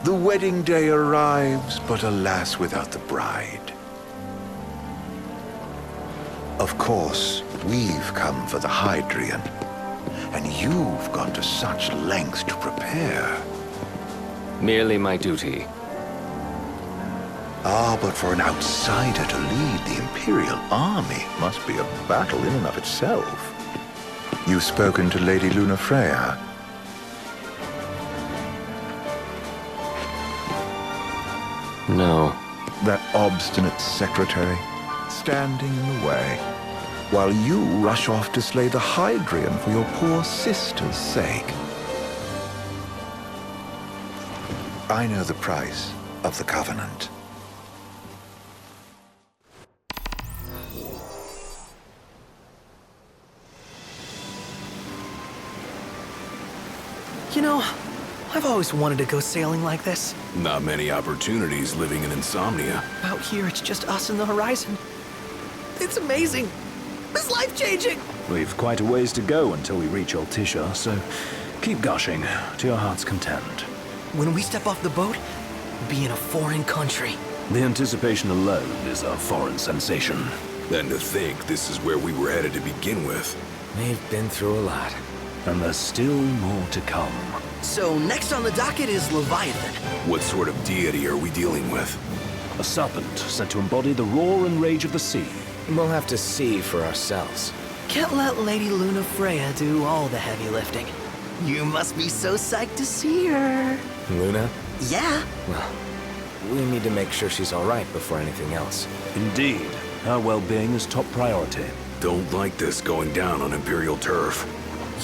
The wedding day arrives, but alas, without the bride. Of course, we've come for the Hydrian, and you've gone to such lengths to prepare. Merely my duty. Ah, but for an outsider to lead the Imperial army must be a battle in and of itself. You've spoken to Lady Lunafreya? No. That obstinate secretary, standing in the way, while you rush off to slay the Hydrian for your poor sister's sake. I know the price of the Covenant. You know, I've always wanted to go sailing like this. Not many opportunities living in Insomnia. Out here, it's just us and the horizon. It's amazing. It's life-changing. We've quite a ways to go until we reach Altissia, so keep gushing to your heart's content. When we step off the boat, we'll be in a foreign country. The anticipation alone is a foreign sensation. And to think this is where we were headed to begin with. We've been through a lot. And there's still more to come. So next on the docket is Leviathan. What sort of deity are we dealing with? A serpent said to embody the roar and rage of the sea. We'll have to see for ourselves. Can't let Lady Lunafreya do all the heavy lifting. You must be so psyched to see her. Luna? Yeah. Well, we need to make sure she's all right before anything else. Indeed, her well-being is top priority. Don't like this going down on Imperial turf.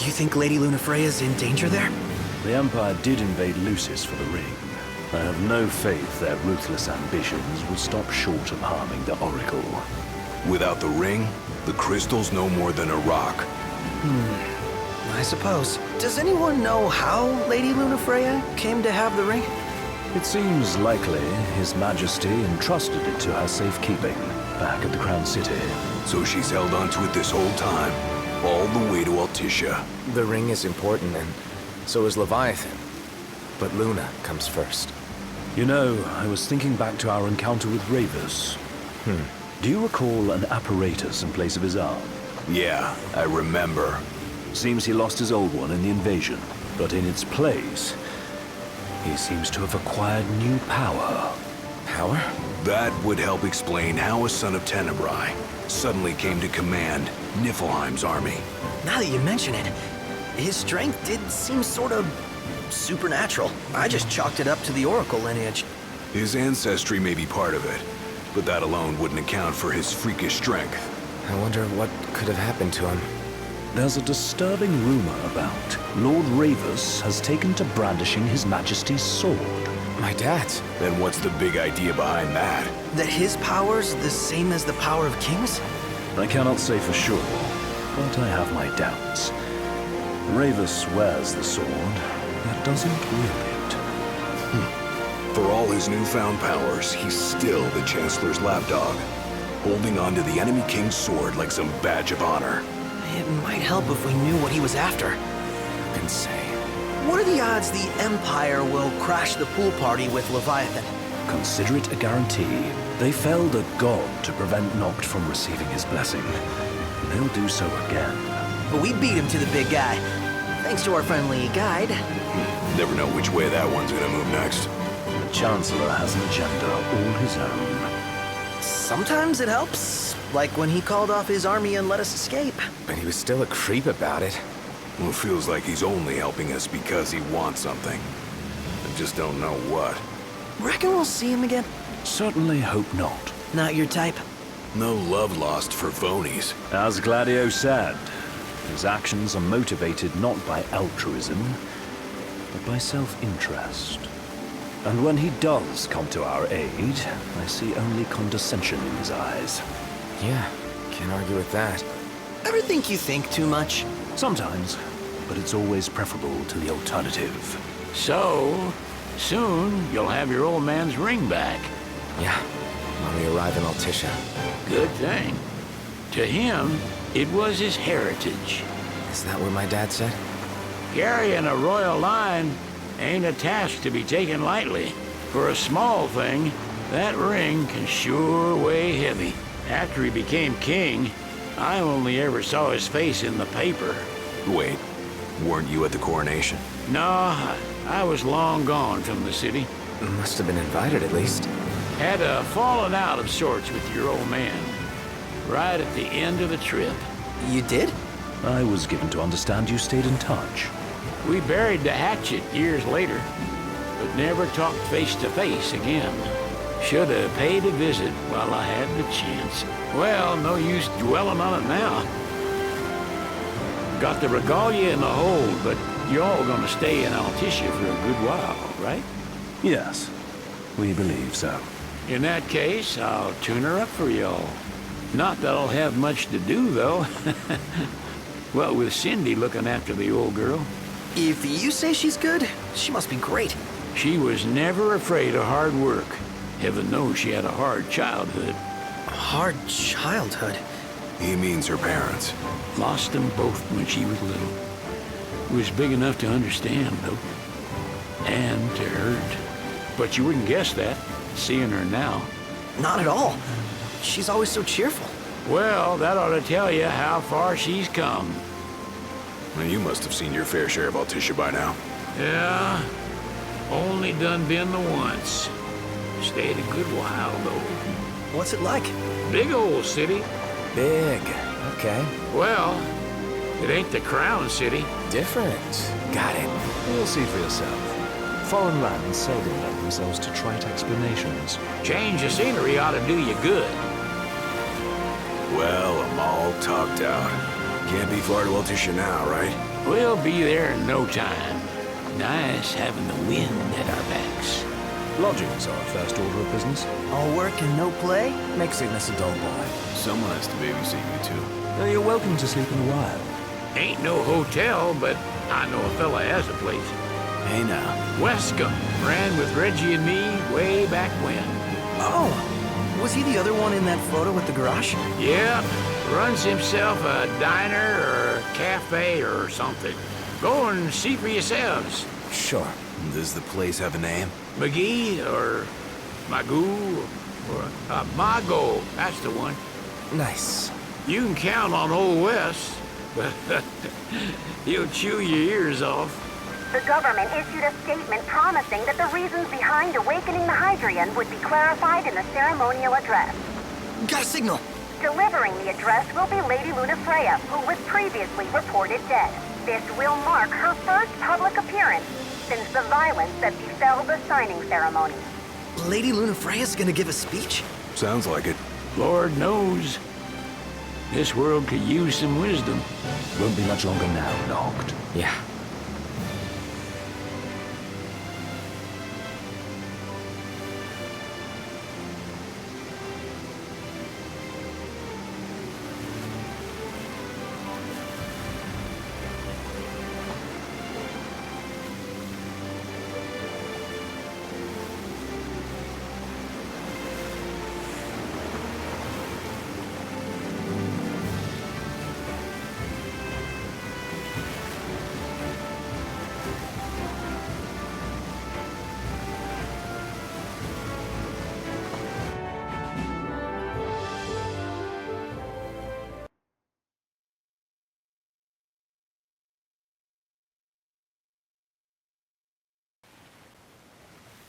You think Lady Lunafreya's in danger there? The Empire did invade Lucis for the ring. I have no faith their ruthless ambitions will stop short of harming the Oracle. Without the ring, the crystal's no more than a rock. I suppose. Does anyone know how Lady Lunafreya came to have the ring? It seems likely His Majesty entrusted it to her safekeeping back at the Crown City. So she's held onto it this whole time, all the way to Altissia. The ring is important, and so is Leviathan. But Luna comes first. You know, I was thinking back to our encounter with Ravus. Do you recall an apparatus in place of his arm? Yeah, I remember. Seems he lost his old one in the invasion, but in its place, he seems to have acquired new power. Power? That would help explain how a son of Tenebrae suddenly came to command Niflheim's army. Now that you mention it, his strength did seem sort of supernatural. I just chalked it up to the Oracle lineage. His ancestry may be part of it, but that alone wouldn't account for his freakish strength. I wonder what could have happened to him. There's a disturbing rumor about Lord Ravus has taken to brandishing His Majesty's sword. My dad's. Then what's the big idea behind that? That his power's the same as the power of kings? I cannot say for sure, but I have my doubts. Ravus wears the sword, but doesn't wield it. For all his newfound powers, he's still the Chancellor's lapdog, holding onto the enemy king's sword like some badge of honor. It might help if we knew what he was after. Who can say? What are the odds the Empire will crash the pool party with Leviathan? Consider it a guarantee. They felled a god to prevent Noct from receiving his blessing. They'll do so again. But we beat him to the big guy, thanks to our friendly guide. Never know which way that one's gonna move next. The Chancellor has an agenda all his own. Sometimes it helps, like when he called off his army and let us escape. But he was still a creep about it. Well, it feels like he's only helping us because he wants something. I just don't know what. Reckon we'll see him again? Certainly hope not. Not your type? No love lost for phonies. As Gladio said, his actions are motivated not by altruism, but by self-interest. And when he does come to our aid, I see only condescension in his eyes. Yeah, can't argue with that. Ever think you think too much? Sometimes, but it's always preferable to the alternative. So, soon you'll have your old man's ring back. Yeah, when we arrive in Altissia. Good thing. To him, it was his heritage. Is that what my dad said? Carrying a royal line ain't a task to be taken lightly. For a small thing, that ring can sure weigh heavy. After he became king, I only ever saw his face in the paper. Wait, weren't you at the coronation? No, I was long gone from the city. Must have been invited at least. Had a falling out of sorts with your old man. Right at the end of the trip. You did? I was given to understand you stayed in touch. We buried the hatchet years later, but never talked face to face again. Should have paid a visit while I had the chance. Well, no use dwelling on it now. Got the regalia in the hold, but you're all gonna stay in Altissia for a good while, right? Yes, we believe so. In that case, I'll tune her up for y'all. Not that I'll have much to do, though. Well, with Cindy looking after the old girl. If you say she's good, she must be great. She was never afraid of hard work. Heaven knows she had a hard childhood. Hard childhood. He means her parents. Lost them both when she was little. Was big enough to understand, though. And to hurt. But you wouldn't guess that, seeing her now. Not at all. She's always so cheerful. Well, that ought to tell you how far she's come. Well, you must have seen your fair share of Altissia by now. Yeah, only done been the once. Stayed a good while, though. What's it like? Big old city. Big. Okay. Well, it ain't the crown city. Different. Got it. You'll see for yourself. Foreign lands seldom lend themselves to trite explanations. Change of scenery ought to do you good. Well, I'm all talked out. Can't be far to Altissia now, right? We'll be there in no time. Nice having the wind at our backs. Lodgings are first order of business. All work and no play? Make Cygnus a dull boy. Someone has to babysit you, too. You're welcome to sleep in the wild. Ain't no hotel, but I know a fella has a place. Hey, now. Westcomb ran with Reggie and me way back when. Oh, was he the other one in that photo with the garage? Yeah, runs himself a diner or a cafe or something. Go and see for yourselves. Sure. Does the place have a name? McGee or Magoo or Mago, that's the one. Nice. You can count on Old West, but he'll chew your ears off. The government issued a statement promising that the reasons behind awakening the Hydrian would be clarified in the ceremonial address. Got a signal. Delivering the address will be Lady Luna Freya, who was previously reported dead. This will mark her first public appearance since the violence that befell the signing ceremony. Lady Luna Freya's gonna give a speech? Sounds like it. Lord knows. This world could use some wisdom. Won't be much longer now, Noct. Yeah.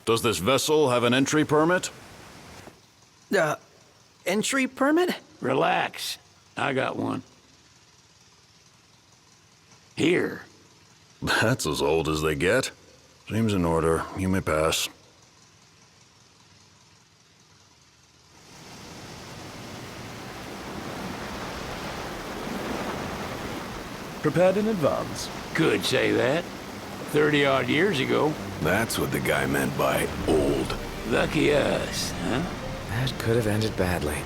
Does this vessel have an entry permit? Entry permit? Relax. I got one. Here. That's as old as they get. Seems in order. You may pass. Prepared in advance. Could say that. 30-odd years ago. That's what the guy meant by old. Lucky us, huh? That could have ended badly.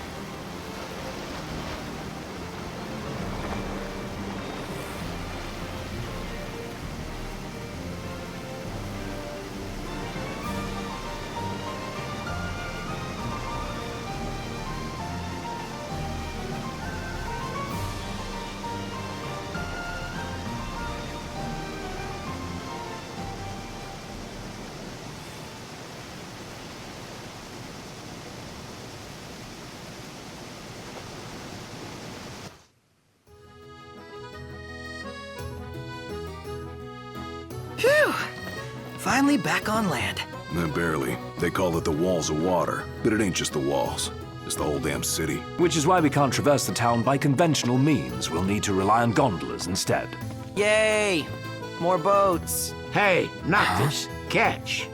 Finally back on land. Barely. They call it the Walls of Water, but it ain't just the walls. It's the whole damn city. Which is why we can't traverse the town by conventional means. We'll need to rely on gondolas instead. Yay! More boats. Hey, Noctis, catch.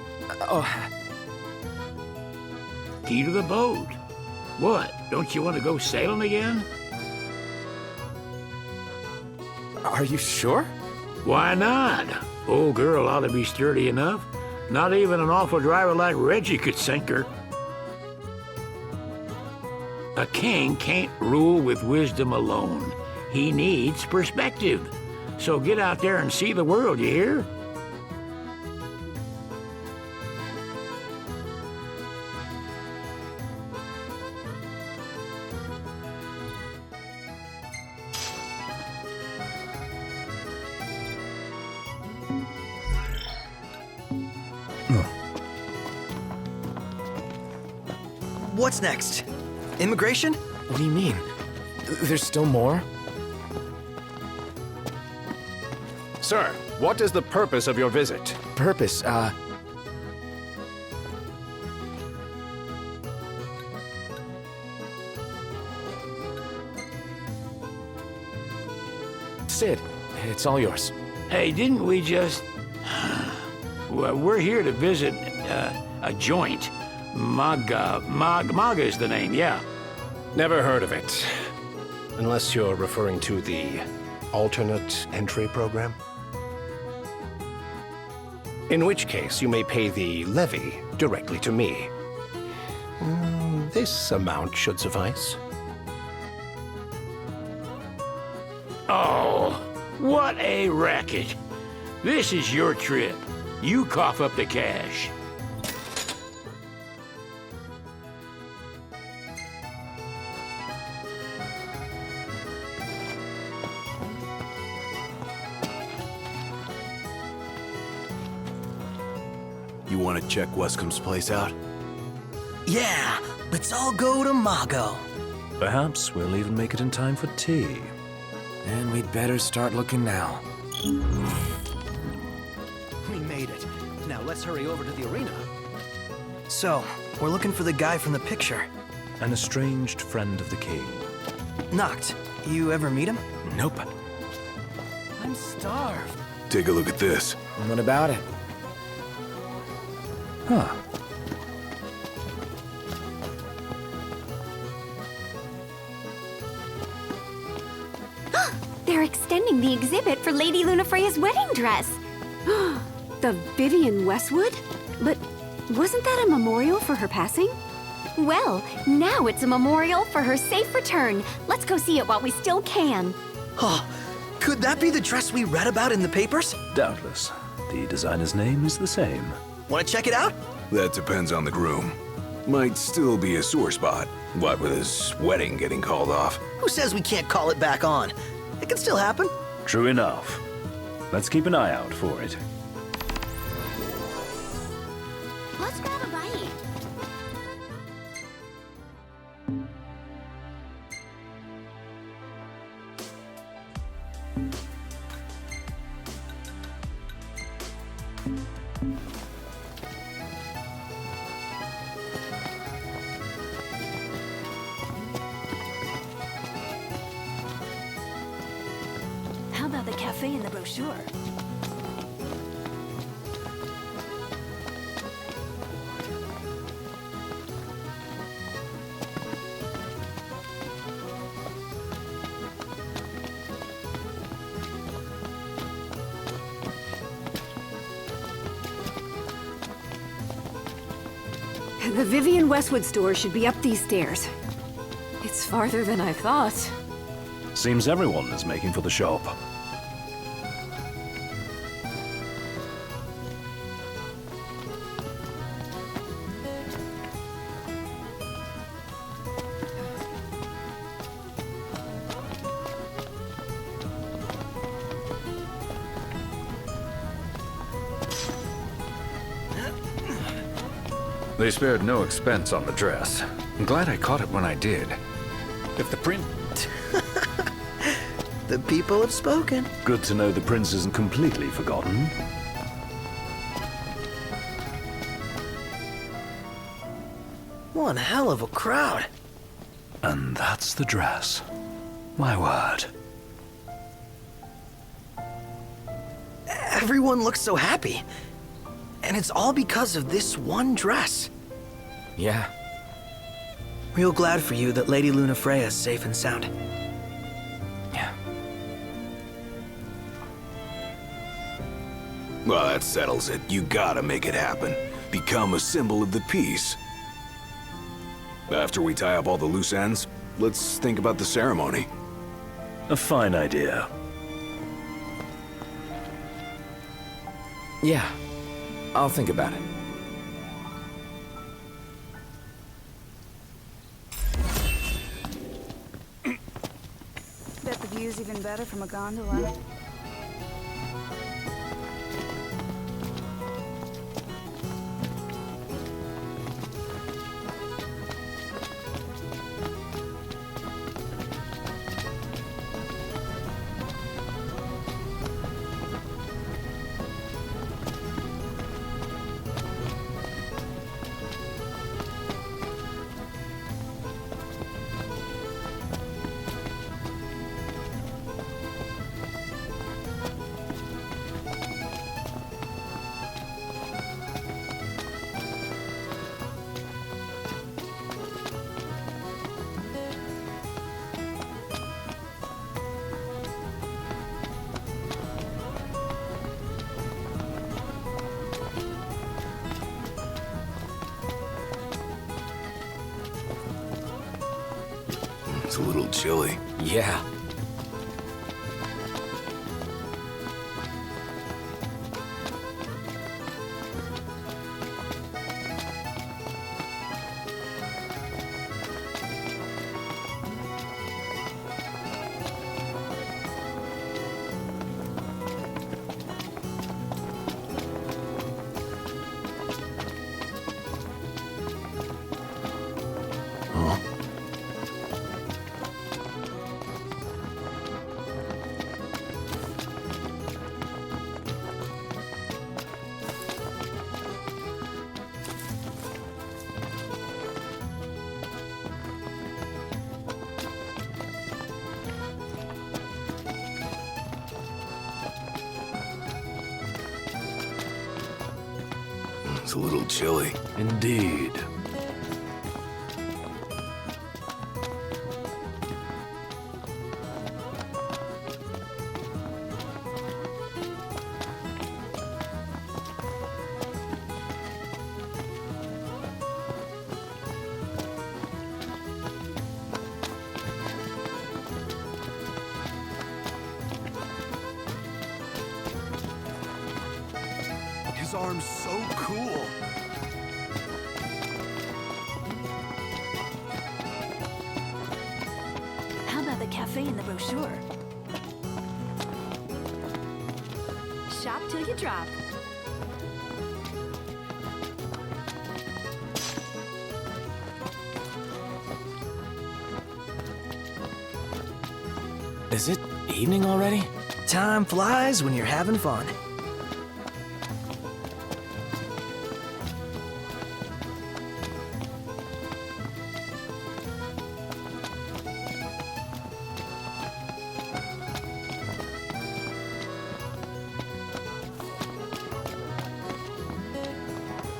Key to the boat. What, don't you want to go sailing again? Are you sure? Why not? Old girl ought to be sturdy enough. Not even an awful driver like Reggie could sink her. A king can't rule with wisdom alone. He needs perspective. So get out there and see the world, you hear? What's next? Immigration? What do you mean? There's still more? Sir, what is the purpose of your visit? Purpose, Sid, it's all yours. Hey, didn't we just... Well, we're here to visit a joint. Maga is the name, yeah. Never heard of it. Unless you're referring to the alternate entry program. In which case, you may pay the levy directly to me. This amount should suffice. Oh, what a racket. This is your trip. You cough up the cash. You want to check Wescom's place out? Yeah, let's all go to Mago. Perhaps we'll even make it in time for tea. And we'd better start looking now. We made it. Now let's hurry over to the arena. So, we're looking for the guy from the picture. An estranged friend of the king. Noct, you ever meet him? Nope. I'm starved. Take a look at this. What about it? Huh. They're extending the exhibit for Lady Lunafreya's wedding dress. The Vivian Westwood? But wasn't that a memorial for her passing? Well, now it's a memorial for her safe return. Let's go see it while we still can. Oh, could that be the dress we read about in the papers? Doubtless. The designer's name is the same. Want to check it out? That depends on the groom. Might still be a sore spot. What with his wedding getting called off? Who says we can't call it back on? It can still happen. True enough. Let's keep an eye out for it. Let's grab a bite. How about the cafe in the brochure? The Vivian Westwood store should be up these stairs. It's farther than I thought. Seems everyone is making for the shop. They spared no expense on the dress. I'm glad I caught it when I did. If the print... The people have spoken. Good to know the prince isn't completely forgotten. One hell of a crowd. And that's the dress. My word. Everyone looks so happy. And it's all because of this one dress. Yeah. Real glad for you that Lady Luna Freya's safe and sound. Yeah. Well, that settles it. You gotta make it happen. Become a symbol of the peace. After we tie up all the loose ends, let's think about the ceremony. A fine idea. Yeah. I'll think about it. Bet the view's even better from a gondola. It's a little chilly. Yeah. It's a little chilly. Indeed. His arm's so cool. How about the cafe in the brochure? Shop till you drop. Is it evening already? Time flies when you're having fun.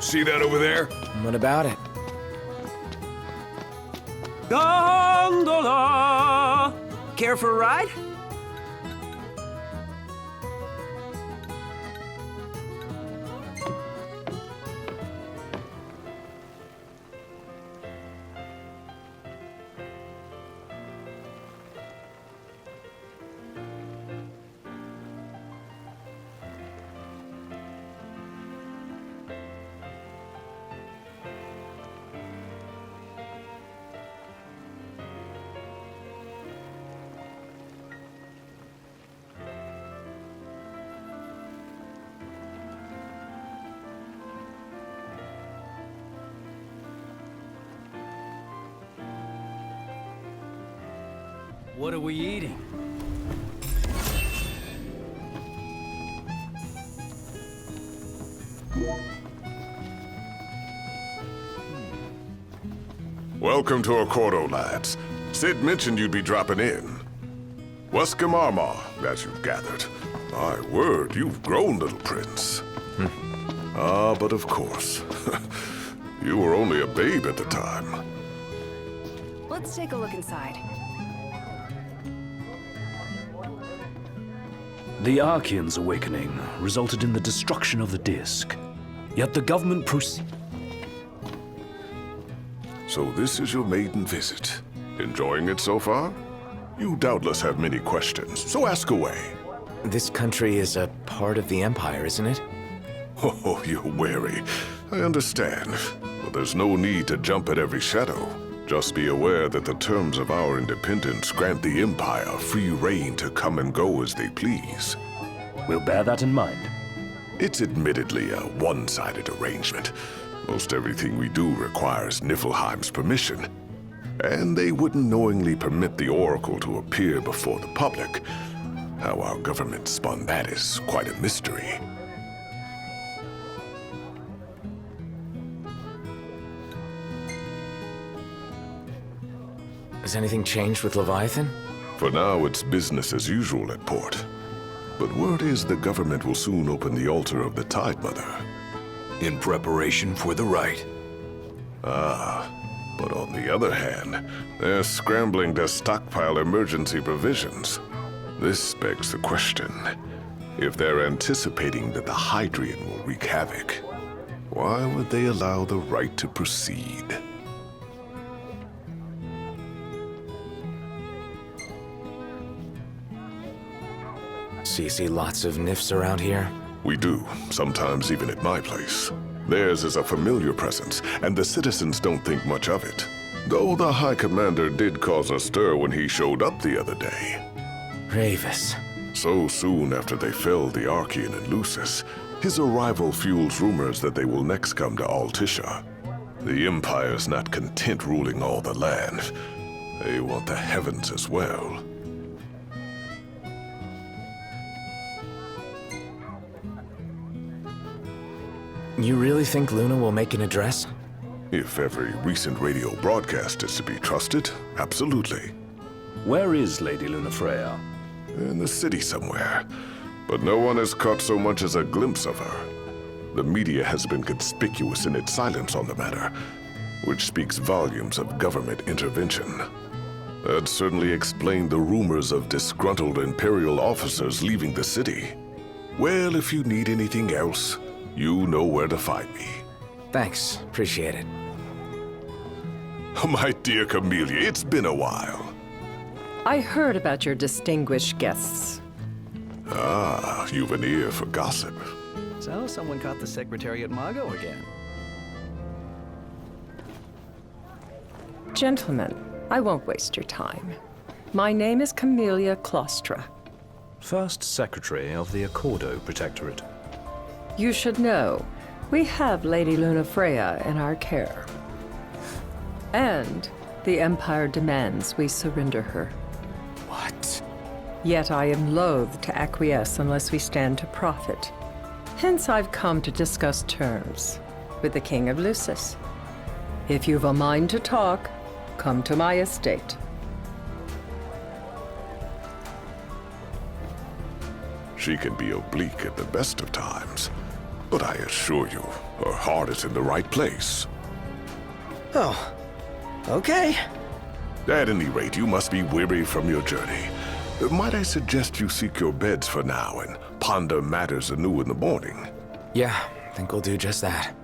See that over there? What about it? Gondola! Care for a ride? What are we eating? Welcome to Accordo, lads. Sid mentioned you'd be dropping in. Wescamarma, as you've gathered. My word, you've grown, little prince. Ah, but of course. You were only a babe at the time. Let's take a look inside. The Archean's awakening resulted in the destruction of the disk. Yet the government proceeded. So this is your maiden visit. Enjoying it so far? You doubtless have many questions, so ask away. This country is a part of the Empire, isn't it? Oh, you're wary. I understand. But there's no need to jump at every shadow. Just be aware that the terms of our independence grant the Empire free reign to come and go as they please. We'll bear that in mind. It's admittedly a one-sided arrangement. Most everything we do requires Niflheim's permission. And they wouldn't knowingly permit the Oracle to appear before the public. How our government spun that is quite a mystery. Has anything changed with Leviathan? For now, it's business as usual at port. But word is the government will soon open the altar of the Tide Mother. In preparation for the rite. Ah, but on the other hand, they're scrambling to stockpile emergency provisions. This begs the question, if they're anticipating that the Hydrian will wreak havoc, why would they allow the rite to proceed? So you see lots of Nifs around here? We do, sometimes even at my place. Theirs is a familiar presence, and the citizens don't think much of it. Though the High Commander did cause a stir when he showed up the other day. Ravis. So soon after they felled the Archean and Lucis, his arrival fuels rumors that they will next come to Altissia. The Empire's not content ruling all the land. They want the heavens as well. You really think Luna will make an address? If every recent radio broadcast is to be trusted, absolutely. Where is Lady Lunafreya? In the city somewhere. But no one has caught so much as a glimpse of her. The media has been conspicuous in its silence on the matter, which speaks volumes of government intervention. That certainly explained the rumors of disgruntled Imperial officers leaving the city. Well, if you need anything else, you know where to find me. Thanks. Appreciate it. My dear Camellia, it's been a while. I heard about your distinguished guests. Ah, you've an ear for gossip. So, someone caught the secretary at Mago again. Gentlemen, I won't waste your time. My name is Camellia Claustra. First Secretary of the Accordo Protectorate. You should know, we have Lady Lunafreya in our care. And the Empire demands we surrender her. What? Yet I am loath to acquiesce unless we stand to profit. Hence I've come to discuss terms with the King of Lucis. If you've a mind to talk, come to my estate. She can be oblique at the best of times, but I assure you, her heart is in the right place. Oh, okay. At any rate, you must be weary from your journey. Might I suggest you seek your beds for now and ponder matters anew in the morning? Yeah, I think we'll do just that.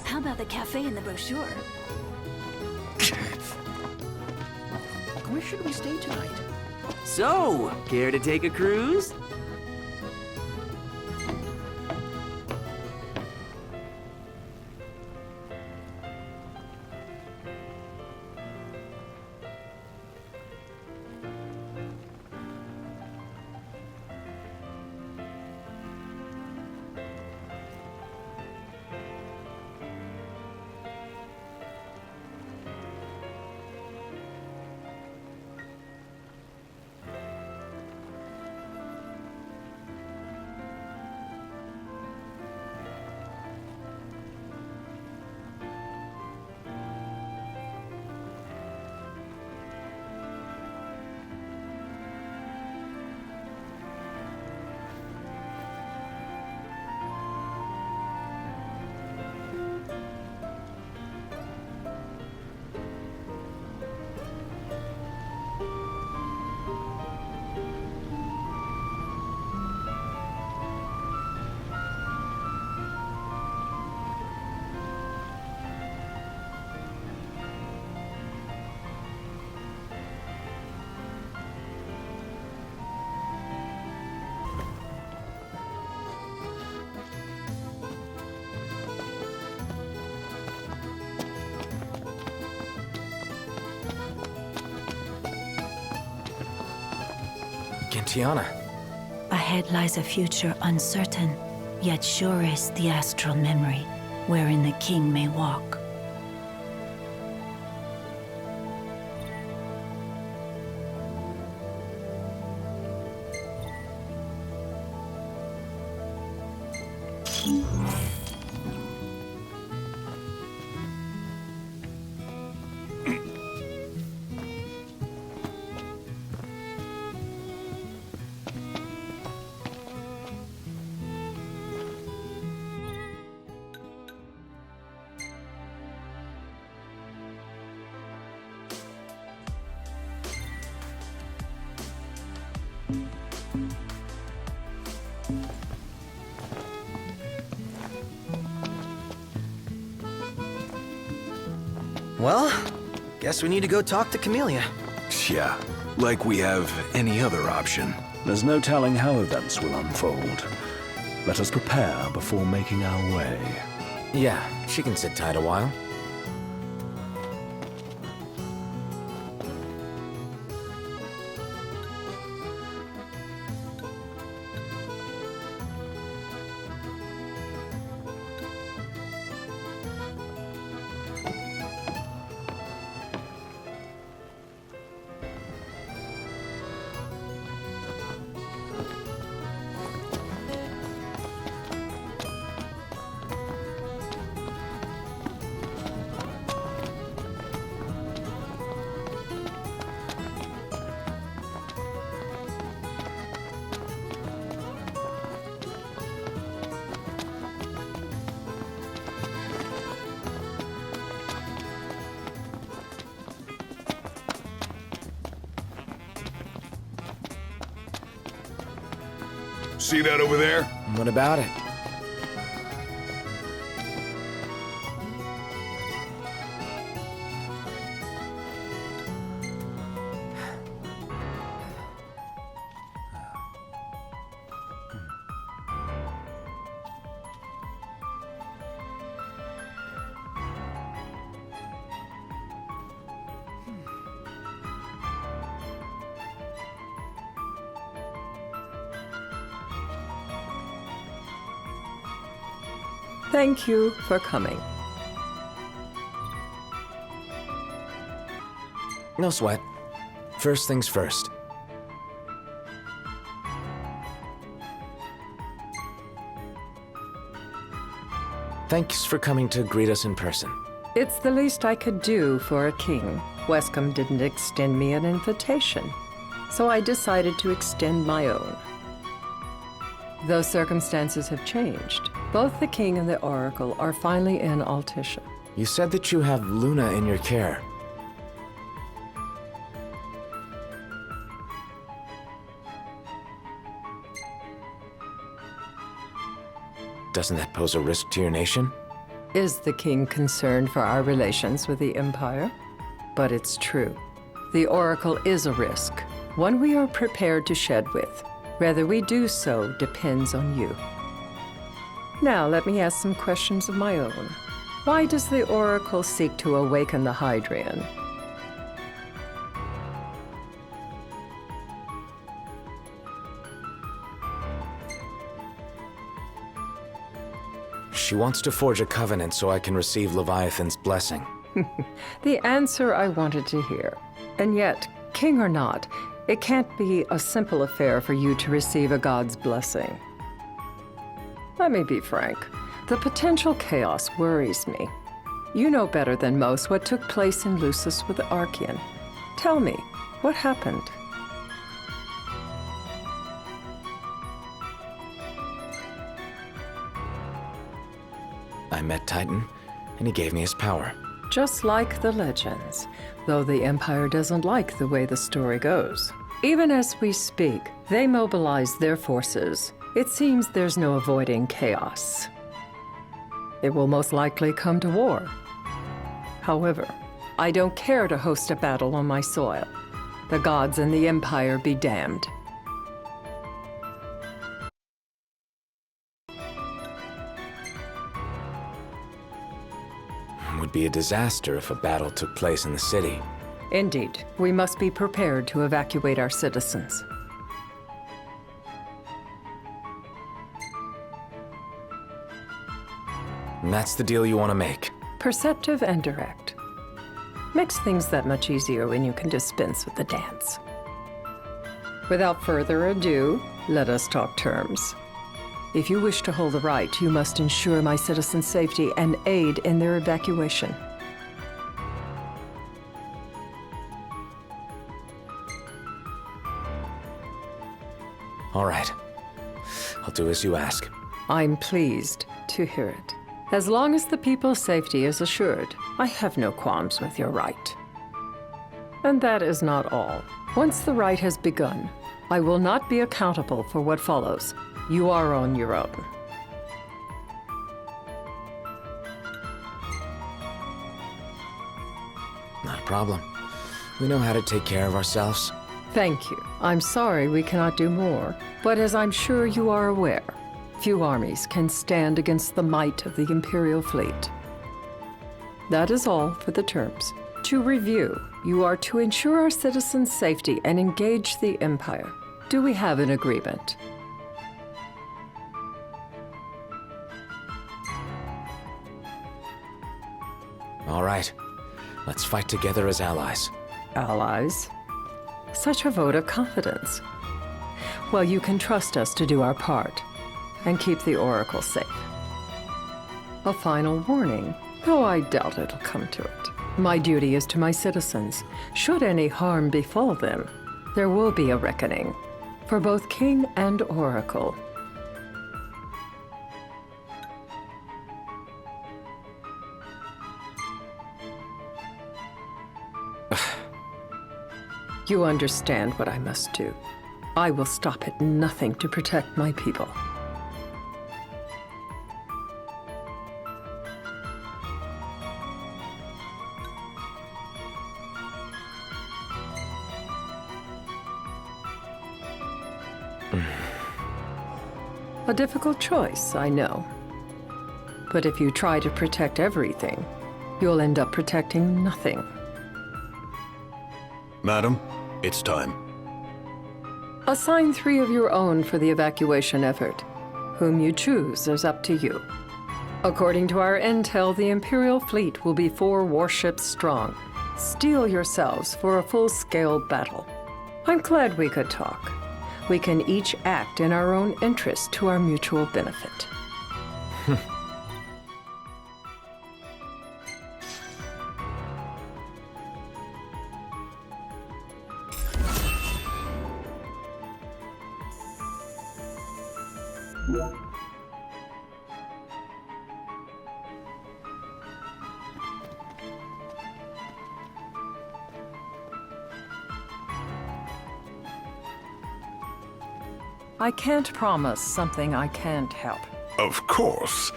How about the cafe in the brochure? Where should we stay tonight? So, care to take a cruise? Tiana. Ahead lies a future uncertain, yet sure is the astral memory, wherein the king may walk. Well, guess we need to go talk to Camellia. Yeah, like we have any other option. There's no telling how events will unfold. Let us prepare before making our way. Yeah, she can sit tight a while. See that over there? What about it? Thank you for coming. No sweat. First things first. Thanks for coming to greet us in person. It's the least I could do for a king. Wescom didn't extend me an invitation, so I decided to extend my own. Though circumstances have changed, both the king and the oracle are finally in Altissia. You said that you have Luna in your care. Doesn't that pose a risk to your nation? Is the king concerned for our relations with the Empire? But it's true. The oracle is a risk, one we are prepared to shed with. Whether we do so depends on you. Now, let me ask some questions of my own. Why does the oracle seek to awaken the Hydrian? She wants to forge a covenant so I can receive Leviathan's blessing. The answer I wanted to hear. And yet, king or not, it can't be a simple affair for you to receive a god's blessing. Let me be frank. The potential chaos worries me. You know better than most what took place in Lucis with the Archean. Tell me, what happened? I met Titan, and he gave me his power. Just like the legends, though the Empire doesn't like the way the story goes. Even as we speak, they mobilize their forces. It seems there's no avoiding chaos. It will most likely come to war. However, I don't care to host a battle on my soil. The gods and the Empire be damned. It would be a disaster if a battle took place in the city. Indeed, we must be prepared to evacuate our citizens. And that's the deal you want to make. Perceptive and direct. Makes things that much easier when you can dispense with the dance. Without further ado, let us talk terms. If you wish to hold the right, you must ensure my citizens' safety and aid in their evacuation. All right. I'll do as you ask. I'm pleased to hear it. As long as the people's safety is assured, I have no qualms with your right. And that is not all. Once the rite has begun, I will not be accountable for what follows. You are on your own. Not a problem. We know how to take care of ourselves. Thank you. I'm sorry we cannot do more, but as I'm sure you are aware, few armies can stand against the might of the Imperial fleet. That is all for the terms. To review, you are to ensure our citizens' safety and engage the Empire. Do we have an agreement? All right. Let's fight together as allies. Allies? Such a vote of confidence. Well, you can trust us to do our part and keep the Oracle safe. A final warning, though I doubt it'll come to it. My duty is to my citizens. Should any harm befall them, there will be a reckoning for both King and Oracle. You understand what I must do. I will stop at nothing to protect my people. A difficult choice, I know. But if you try to protect everything, you'll end up protecting nothing. Madam, it's time. Assign 3 of your own for the evacuation effort. Whom you choose is up to you. According to our intel, the Imperial fleet will be 4 warships strong. Steel yourselves for a full-scale battle. I'm glad we could talk. We can each act in our own interest to our mutual benefit. I can't promise something I can't help. Of course.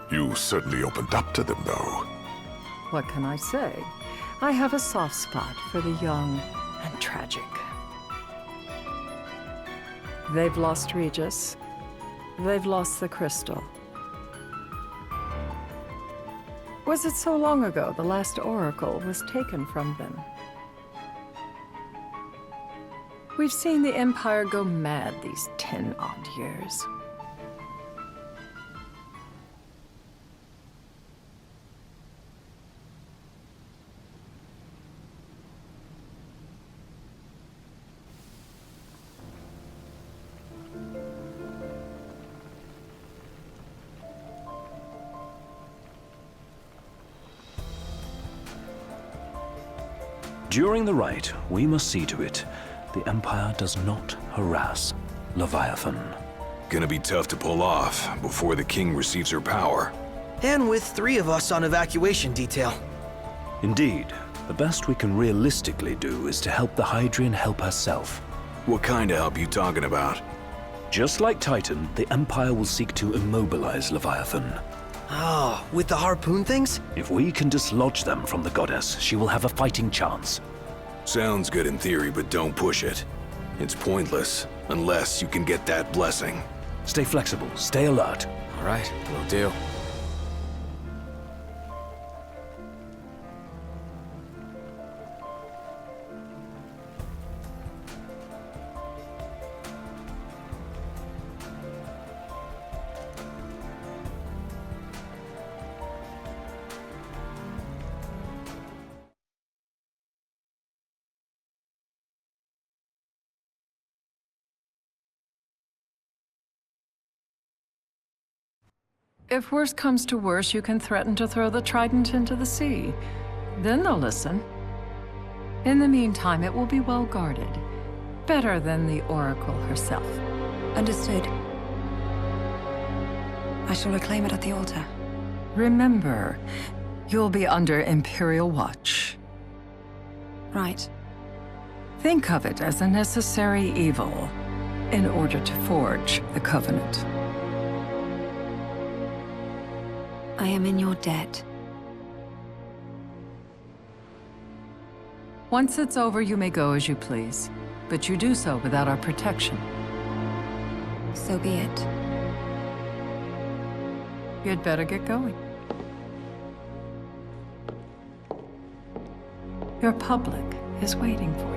You certainly opened up to them, though. What can I say? I have a soft spot for the young and tragic. They've lost Regis. They've lost the crystal. Was it so long ago the last oracle was taken from them? We've seen the Empire go mad these 10-odd years. During the rite, we must see to it the Empire does not harass Leviathan. Gonna be tough to pull off before the king receives her power. And with 3 of us on evacuation detail. Indeed. The best we can realistically do is to help the Hydrian help herself. What kind of help you talking about? Just like Titan, the Empire will seek to immobilize Leviathan. Oh, with the harpoon things? If we can dislodge them from the goddess, she will have a fighting chance. Sounds good in theory, but don't push it. It's pointless, unless you can get that blessing. Stay flexible, stay alert. All right, will do. If worse comes to worse, you can threaten to throw the trident into the sea. Then they'll listen. In the meantime, it will be well guarded. Better than the Oracle herself. Understood. I shall reclaim it at the altar. Remember, you'll be under Imperial watch. Right. Think of it as a necessary evil in order to forge the Covenant. I am in your debt. Once it's over, you may go as you please, but you do so without our protection. So be it. You'd better get going. Your public is waiting for you.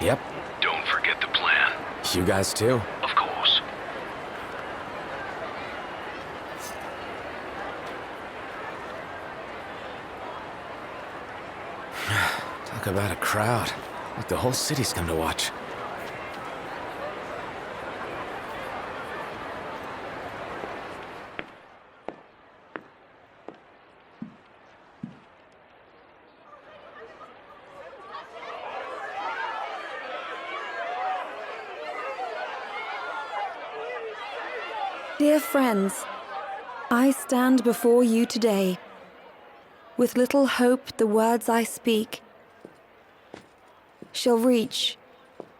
Yep. Don't forget the plan. You guys too? Of course. Talk about a crowd. Like the whole city's come to watch. Dear friends, I stand before you today. With little hope the words I speak shall reach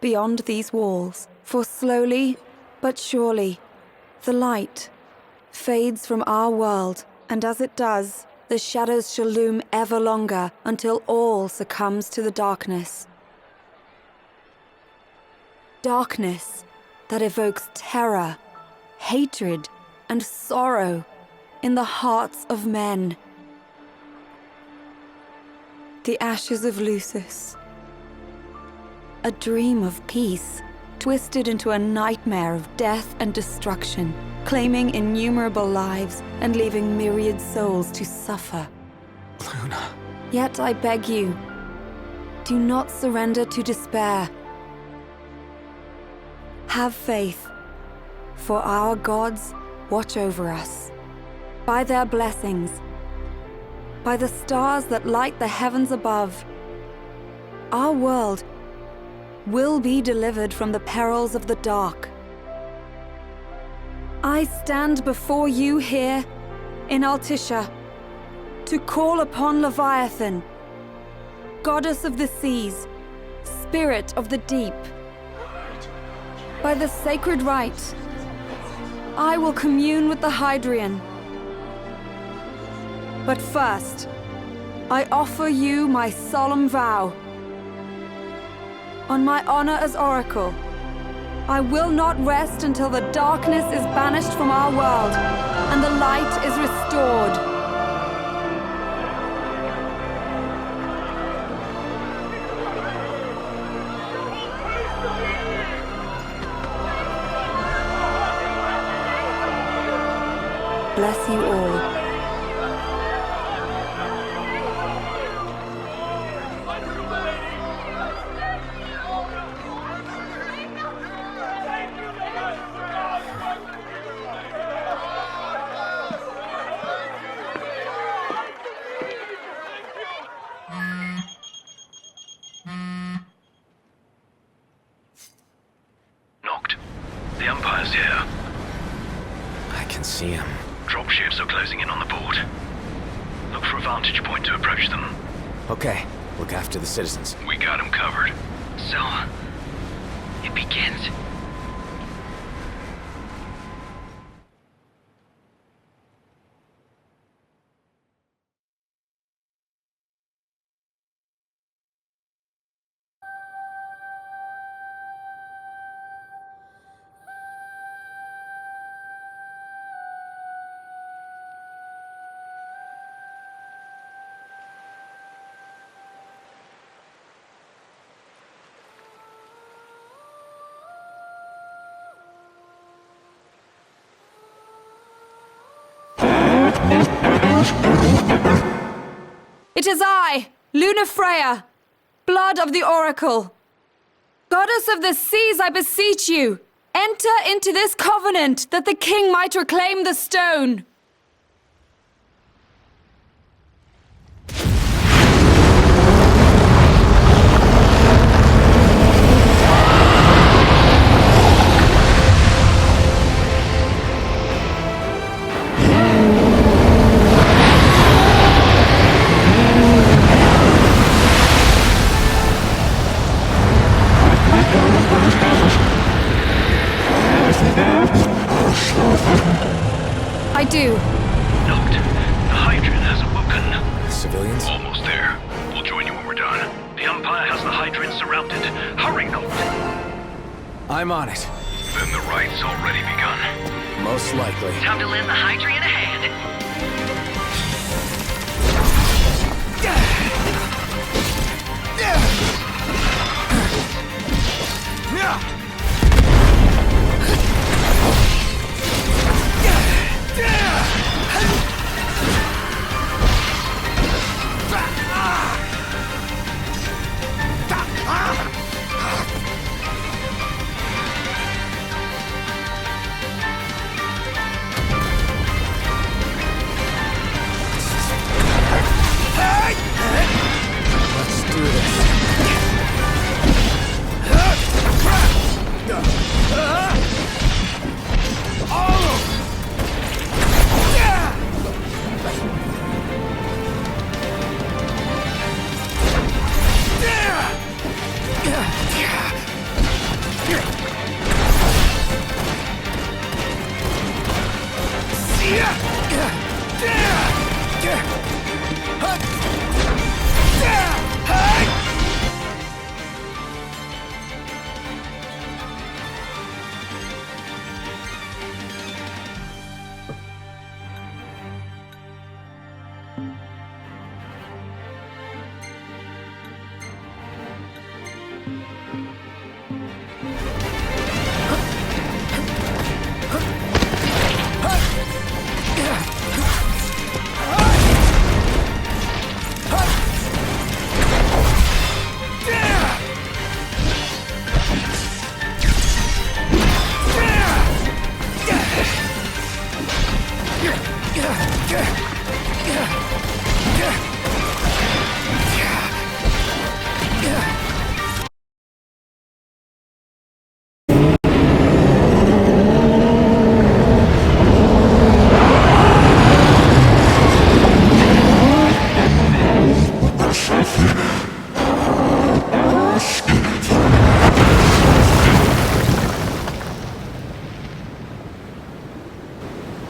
beyond these walls. For slowly but surely the light fades from our world, and as it does, the shadows shall loom ever longer until all succumbs to the darkness. Darkness that evokes terror, hatred, and sorrow in the hearts of men. The ashes of Lucis. A dream of peace, twisted into a nightmare of death and destruction, claiming innumerable lives and leaving myriad souls to suffer. Luna. Yet I beg you, do not surrender to despair. Have faith, for our gods watch over us. By their blessings, by the stars that light the heavens above, our world will be delivered from the perils of the dark. I stand before you here in Altissia to call upon Leviathan, goddess of the seas, spirit of the deep. By the sacred rite, I will commune with the Hydrian. But first, I offer you my solemn vow. On my honor as Oracle, I will not rest until the darkness is banished from our world and the light is restored. Bless you all. Knocked. The Empire's here. I can see him. Dropships are closing in on the port. Look for a vantage point to approach them. Okay, look after the citizens. We got them covered. So, it begins. It is I, Luna Freya, blood of the Oracle. Goddess of the seas, I beseech you, enter into this covenant that the king might reclaim the stone. I do. Note, the Hydrant has awoken. Civilians? Almost there. We'll join you when we're done. The Empire has the Hydrant surrounded. Hurry, Note! I'm on it. Then the right's already begun. Most likely. Time to lend the Hydrant a hand. Let's do this.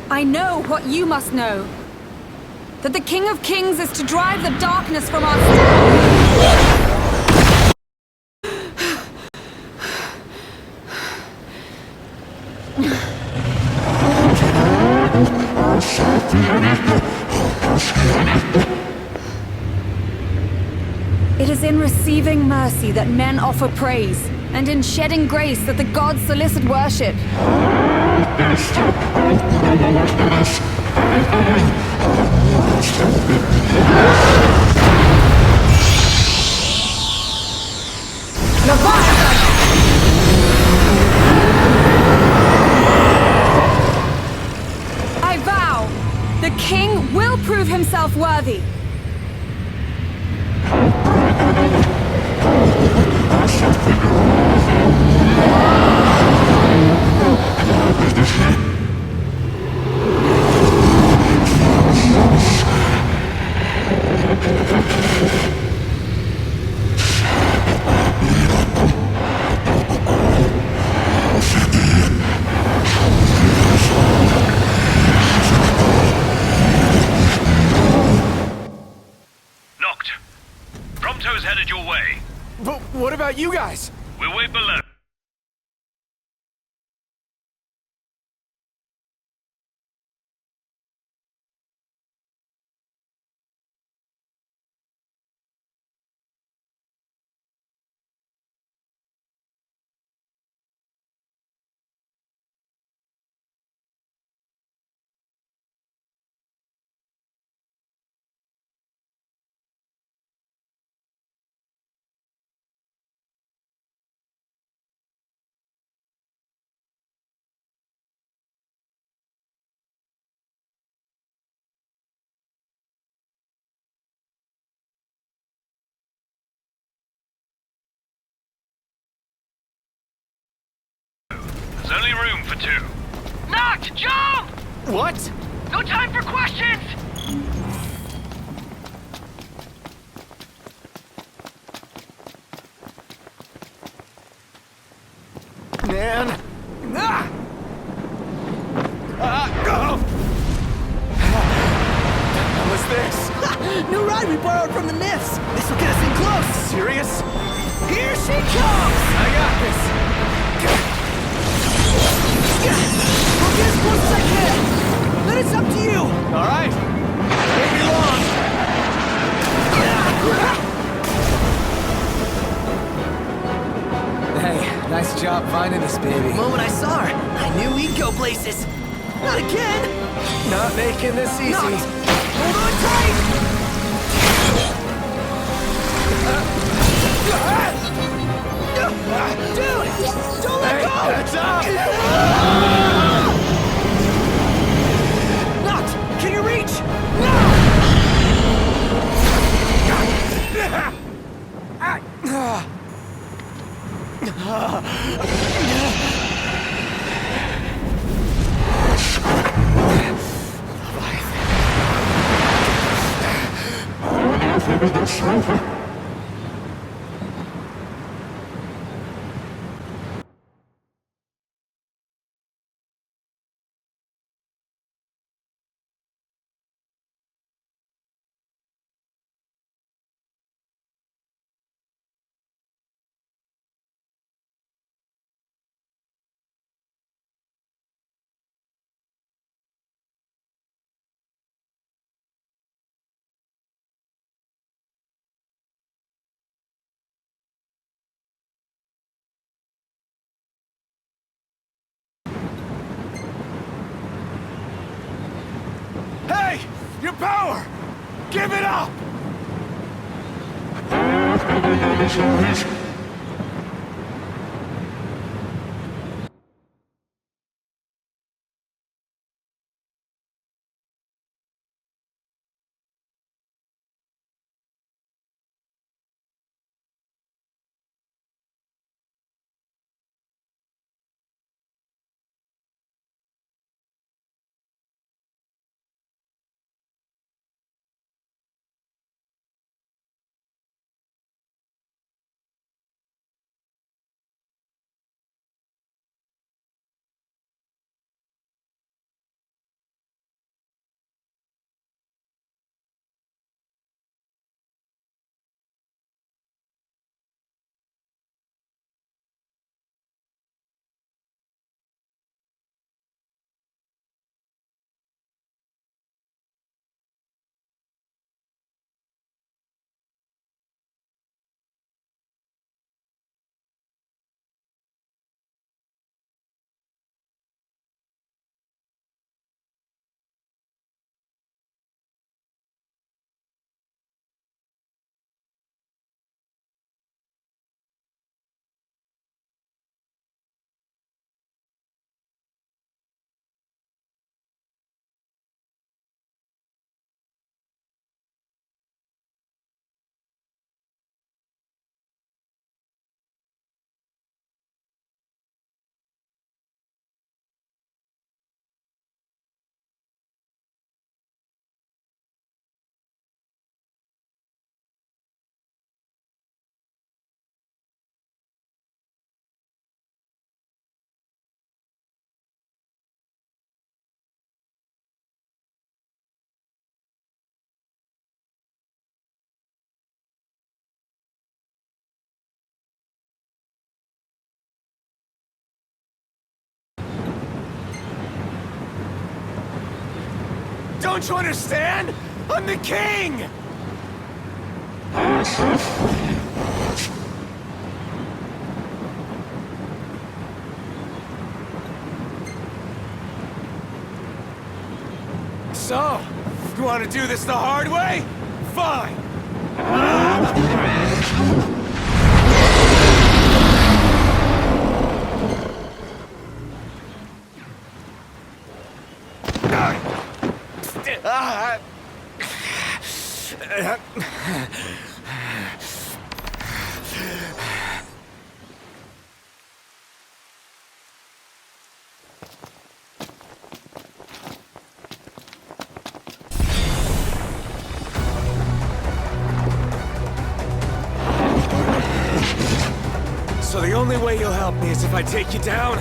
I know what you must know. That the King of Kings is to drive the darkness from us. It is in receiving mercy that men offer praise, and in shedding grace that the gods solicit worship. Leviathan! I vow, the king will prove himself worthy. Headed your way. But what about you guys? We'll wait below. There's only room for 2. Knocked! Jump! What? No time for questions! Man. Ah! What was this? New ride we borrowed from the Nifs. This will get us in close. Serious? Here she comes! I got this. We'll get as close as I can. Then it's up to you. All right. Won't be long. Hey, nice job finding this baby. The moment I saw her, I knew we'd go places. Not again! Not making this easy. Hold on tight! Dude! Don't let go! Heads up! Knocked! Can you reach? No! Hey! Your power! Give it up! Don't you understand? I'm the king! So, you want to do this the hard way? Fine! So the only way you'll help me is if I take you down?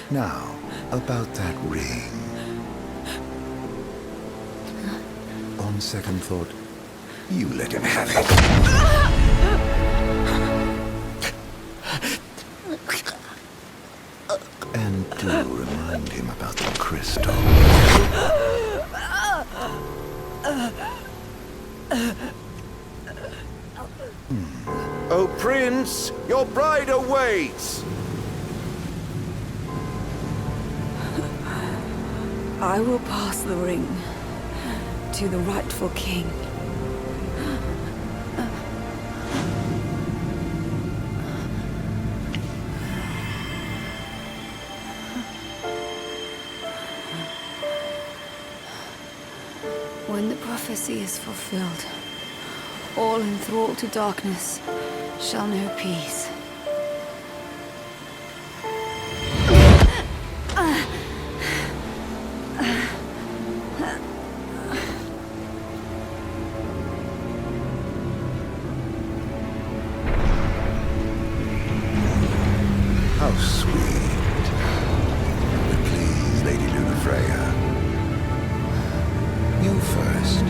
Now, about that ring. On second thought, you let him have it. And do remind him about the crystal. Oh, Prince, your bride awaits! I will pass the ring to the rightful king. When the prophecy is fulfilled, all enthralled to darkness shall know peace. How sweet. But please, Lady Lunafreya. You first.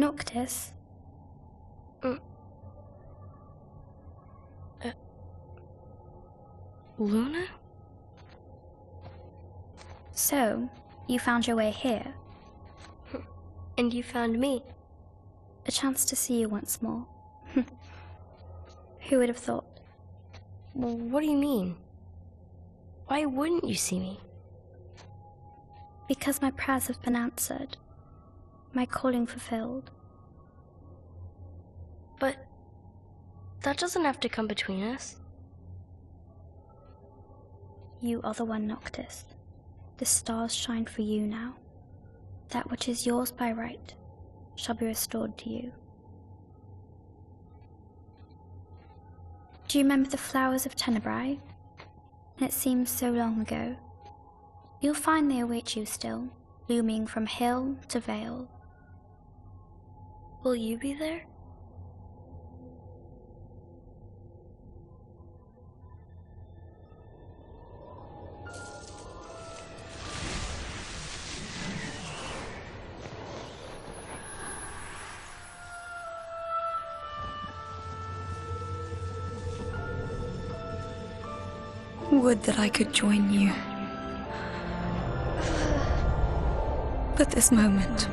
Noctis? Luna? So, you found your way here. And you found me. A chance to see you once more. Who would have thought? Well, what do you mean? Why wouldn't you see me? Because my prayers have been answered. My calling fulfilled. But that doesn't have to come between us. You are the one, Noctis. The stars shine for you now. That which is yours by right shall be restored to you. Do you remember the flowers of Tenebrae? It seems so long ago. You'll find they await you still, blooming from hill to vale. Will you be there? Would that I could join you. But this moment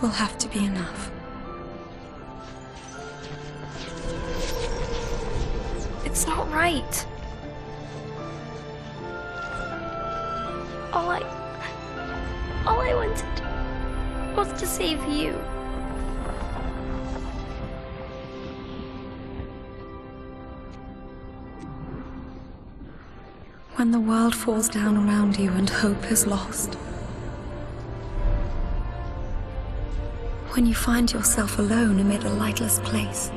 will have to be enough. It's not right. All I wanted was to save you. When the world falls down around you and hope is lost. When you find yourself alone amid a lightless place.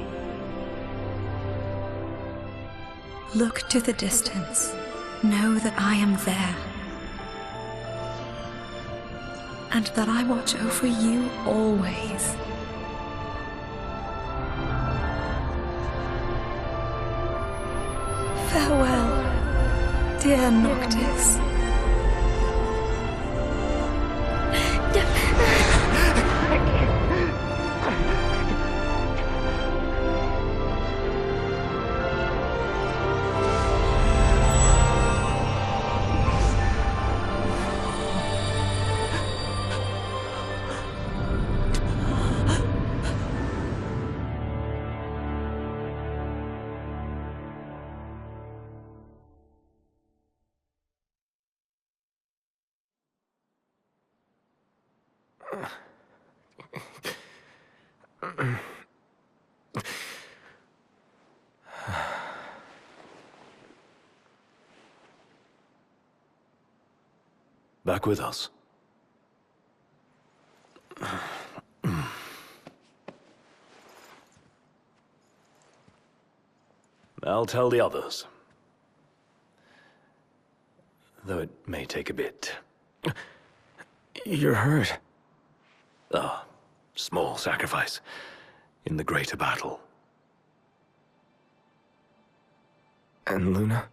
Look to the distance. Know that I am there. And that I watch over you always. Farewell. Dear Noctis. Back with us. I'll tell the others. Though it may take a bit. You're hurt. A small sacrifice in the greater battle. And Luna?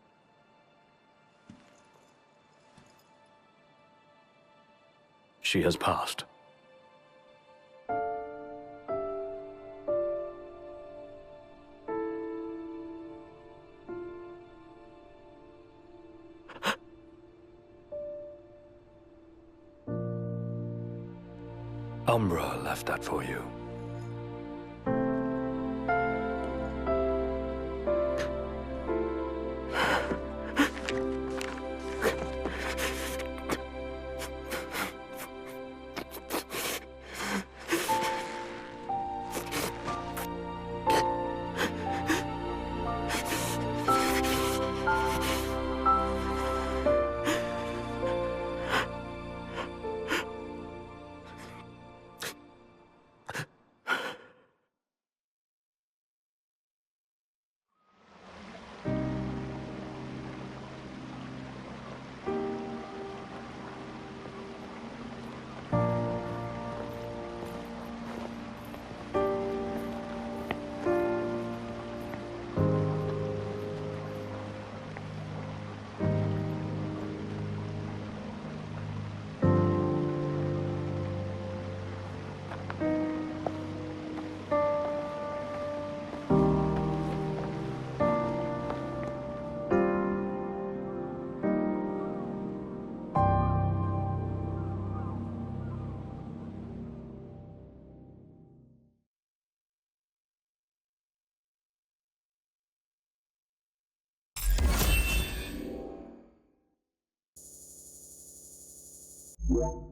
She has passed. Umbra left that for you. you.